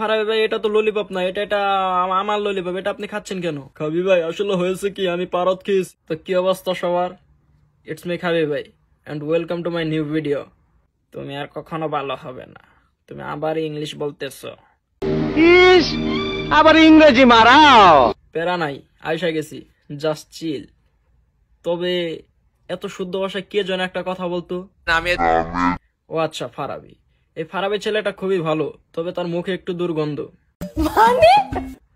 ফারাবি ভাই এটা তো ললিপপ না, এটা এটা আমার ললিপপ, এটা আপনি খাচ্ছেন কেন? খাবি ভাই আসলে হয়েছে কি, আমি পারত খেয়েছি। তো কি অবস্থা সবার? ইটস মি খাবি ভাই and welcome to my new video. তুমি আর কখনো ভালো হবে না, তুমি আবার ইংলিশ বলতেছো। আবার ইংরেজি মারাও। প্যারা নাই, আইসা গেছি, জাস্ট চিল। তবে এত শুদ্ধ ভাষায় কে যেন একটা কথা বলতো। ও আচ্ছা, ফারাবি। এই ফারাবি ছেলেটা খুবই ভালো, তবে তার মুখে একটু দুর্গন্ধ।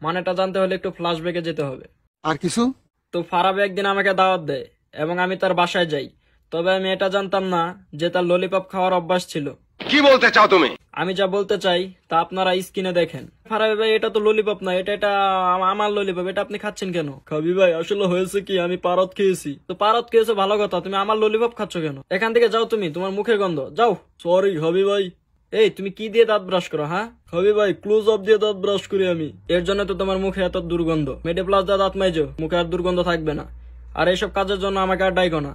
মানেটা জানতে হলে একটু ফ্ল্যাশব্যাকে যেতে হবে। আর কিছু? তো ফারাবি একদিন আমাকে দাওয়াত দেয় এবং আমি তার বাসায় যাই। তবে আমি এটা জানতাম না যে তার ললিপপ খাওয়ার অভ্যাস ছিল। কি বলতে চাও তুমি? আমি যা বলতে চাই তা আপনারা স্ক্রিনে দেখেন। ফারাবি ভাই এটা তো ললিপপ না, এটা এটা আমার ললিপপ, এটা আপনি খাচ্ছেন কেন? খাবি ভাই আসলে হয়েছে কি, আমি পারত খেয়েছি। তো পারত খেয়েছো ভালো কথা, তুমি আমার ললিপপ খাচ্ছ কেন? এখান থেকে যাও, তুমি, তোমার মুখে গন্ধ, যাও। সরি হবি ভাই। এই তুমি কি দিয়ে দাঁত ব্রাশ করো? হ্যাঁ হবি ভাই, ক্লোজ আপ দিয়ে দাঁত ব্রাশ করি আমি। এর জন্য তো তোমার মুখে এত দুর্গন্ধ। মেডিপ্লাস দিয়ে দাঁত মাইজো, মুখে আর দুর্গন্ধ থাকবে না। আর এইসব কাজের জন্য আমাকে আর ডাইকো না।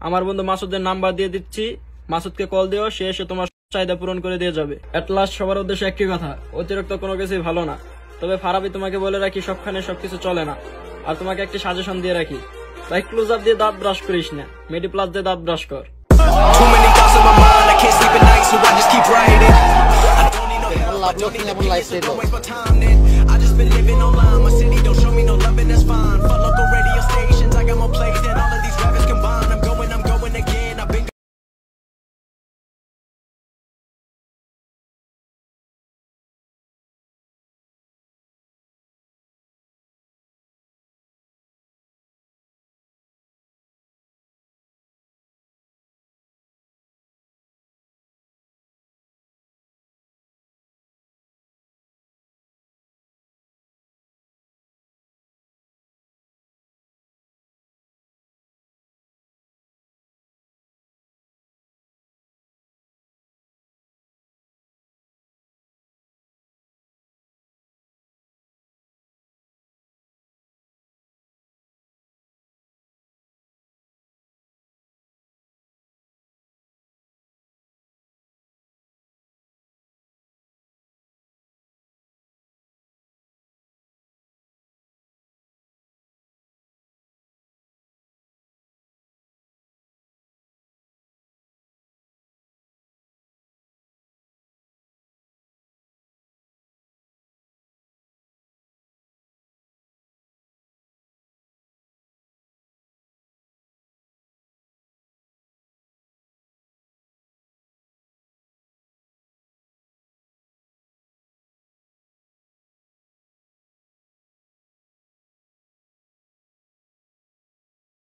আমার বন্ধু মাসুদের নাম্বার দিয়ে দিচ্ছি, মাসুদকে কল দিও, সে এসে তোমার চাহিদা পূরণ করে দিয়ে যাবে। এট লাস্ট সবার উদ্দেশ্যে একই কথা, অতিরিক্ত কোনো কিছুই ভালো না। তবে ফারাবি তোমাকে বলে রাখি, সবখানে সবকিছু চলে না। আর তোমাকে একটি সাজেশন দিয়ে রাখি, ভাই ক্লোজ আপ দিয়ে দাঁত ব্রাশ করিস না, মেডিপ্লাস দিয়ে দাঁত ব্রাশ কর। Too many thoughts in my mind, I can't sleep at night, so I just keep writing. I don't need no help, I don't need no answers, don't waste my time then. I just been living online, my city don't show me no love and that's fine. Fuck local radio stations, I got more plays than all